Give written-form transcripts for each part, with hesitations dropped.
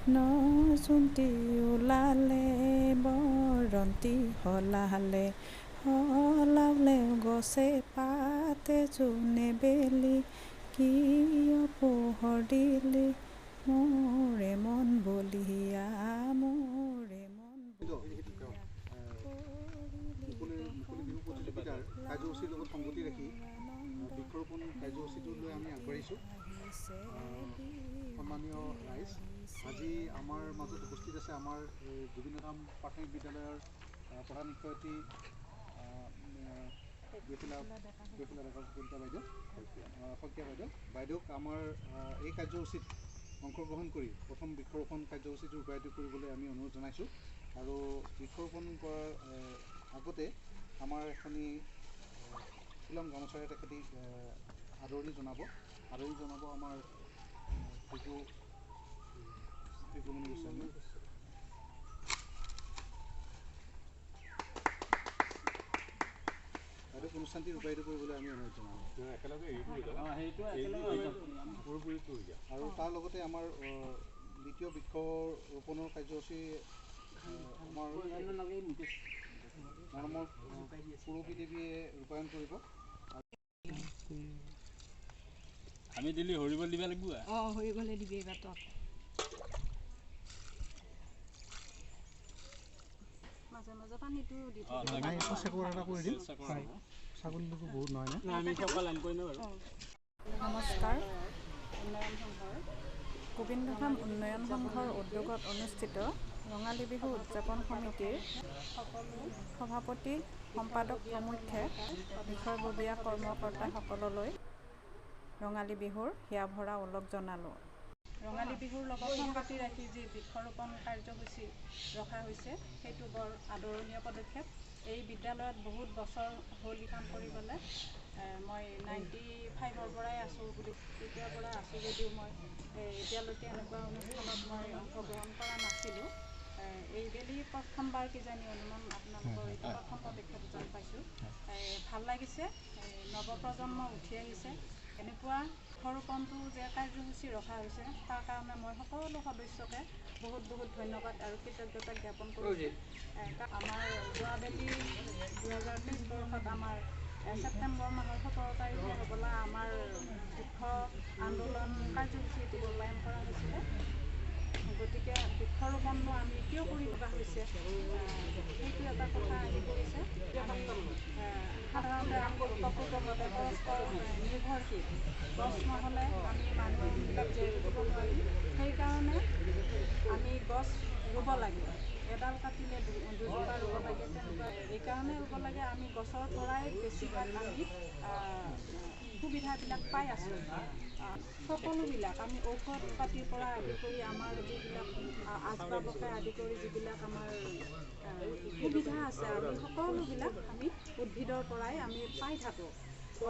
নচুন্তি ওলালে বৰন্তি সলালে সলালে গছে পাতে জোনে বেলি কিয় পোহৰ দিলে মোৰে মন বলিয়া মোৰে মন কাৰ্যসূচীৰ লগত সংগতি ৰাখি বৃক্ষৰোপণ কাৰ্যসূচীটোলৈ আমি আগবাঢ়িছোঁ। সন্মানীয় ৰাইজ, আজি আমাৰ মাজত উপস্থিত আছে আমাৰ গোবিন্দধাম প্ৰাথমিক বিদ্যালয়ৰ প্ৰধান শিক্ষয়িত্ৰী শইকীয়া বাইদেউক আমাৰ এই কাৰ্যসূচীত অংশগ্ৰহণ কৰি প্ৰথম বৃক্ষৰোপণ কাৰ্যসূচীটো ৰূপায়িত কৰিবলৈ আমি অনুৰোধ জনাইছোঁ। আৰু বৃক্ষৰোপণ কৰাৰ আগতে আমাৰ এখনি শিলং গামোচাৰে তেখেতে আদৰণি জনাব আমাৰ শিশুমণি গোস্বামী। বাইদেউক অনুষ্ঠানটি ৰূপায়িত কৰিবলৈ আমি অনুৰোধ জনাম। আৰু তাৰ লগতে আমাৰ দ্বিতীয় বৃক্ষৰোপণৰ কাৰ্যসূচী আমাৰ মৰমৰ সুৰভী দেৱীয়ে ৰূপায়ণ কৰিব। আমি দিলি হৰিবল দিব লাগিব। হৰিবলে দিবি এইবাৰ তক মাজে মাজে পানীটো দি ছাগলীটো বহুত নহয় নে? নমস্কাৰ। গোবিন্দধাম উন্নয়ন সংঘৰ উদ্যোগত অনুষ্ঠিত ৰঙালী বিহু উদযাপন সমিতিৰ সভাপতি সম্পাদক প্ৰমুখ্যে বিষয়ববীয়া কৰ্মকৰ্তাসকললৈ ৰঙালী বিহুৰ হিয়া ভৰা ওলগ জনালোঁ। ৰঙালী বিহুৰ লগত সংগতি ৰাখি যি বৃক্ষৰোপণ কাৰ্যসূচী ৰখা হৈছে সেইটো বৰ আদৰণীয় পদক্ষেপ। এই বিদ্যালয়ত বহুত বছৰ হ'ল কাম কৰিবলৈ। মই 95ৰ পৰাই আছোঁ বুলি তেতিয়াৰ পৰা আছোঁ যদিও মই এতিয়ালৈকে এনেকুৱা অনুষ্ঠানত মই অংশগ্ৰহণ কৰা নাছিলোঁ। এইবেলি প্ৰথমবাৰ কিজানি অনুমান আপোনালোকৰ এইটো প্ৰথম পদক্ষেপ যেন পাইছোঁ। ভাল লাগিছে, নৱপ্ৰজন্ম উঠি আহিছে। এনেকুৱা বৃক্ষৰোপণটো যে কাৰ্যসূচী ৰখা হৈছে তাৰ কাৰণে মই সকলো সদস্যকে বহুত ধন্যবাদ আৰু কৃতজ্ঞতা জ্ঞাপন কৰিছোঁ। আমাৰ যোৱাবেলি 2020 বৰ্ষত আমাৰ ছেপ্টেম্বৰ মাহৰ 17 তাৰিখে হ'বলা আমাৰ বৃক্ষ আন্দোলন কাৰ্যসূচীটো ৰূপায়ণ কৰা হৈছিলে। গতিকে বৃক্ষৰোপণনো আমি কিয় কৰি লগা হৈছে সেইটো এটা কথা আহি পৰিছে। সাধাৰণতে আমি প্ৰকৃততে পৰস্পৰ নিৰ্ভৰশীল। গছ নহ'লে আমি মানুহবিলাক জীয়াই থাকিব নোৱাৰিম। সেইকাৰণে আমি গছ ৰুব লাগে। এডাল কাটিলে দুজোপা ৰুব লাগে, তেনেকুৱা এইকাৰণে ৰুব লাগে। আমি গছৰ পৰাই বেছিভাগ আমি সুবিধাবিলাক পাই আছোঁ। সকলোবিলাক আমি ঔষধ পাতিৰ পৰা আদি কৰি আমাৰ যিবিলাক আচবাবকে আদি কৰি যিবিলাক আমাৰ সুবিধা আছে আমি সকলোবিলাক আমি উদ্ভিদৰ পৰাই আমি পাই থাকোঁ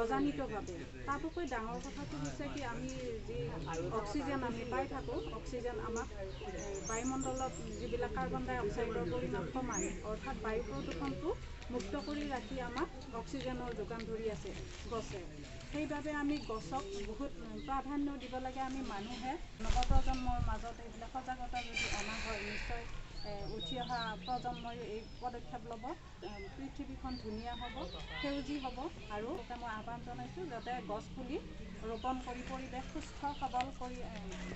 অজানিতভাৱে। তাতোকৈ ডাঙৰ কথাটো হৈছে কি আমি যি অক্সিজেন আমি পাই থাকোঁ, অক্সিজেন আমাক বায়ুমণ্ডলত যিবিলাক কাৰ্বন ডাই অক্সাইডৰ পৰিমাণ কমায়, অৰ্থাৎ বায়ু প্ৰদূষণটো মুক্ত কৰি ৰাখি আমাক অক্সিজেনৰ যোগান ধৰি আছে গছে। সেইবাবে আমি গছক বহুত প্ৰাধান্য দিব লাগে। আমি মানুহে নৱপ্ৰজন্মৰ মাজত এইবিলাক সজাগতা যদি অনা হয় নিশ্চয় উঠি অহা প্ৰজন্মই এই পদক্ষেপ ল'ব। পৃথিৱীখন ধুনীয়া হ'ব, সেউজী হ'ব। আৰু মই আহ্বান জনাইছোঁ যাতে গছ পুলি ৰোপণ কৰি পৰিৱেশ সুস্থ সবল কৰি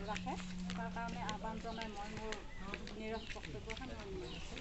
ৰাখে। তাৰ কাৰণে আহ্বান জনাই মই মোৰ নিৰস বক্তব্য সামৰণি মাৰিছোঁ।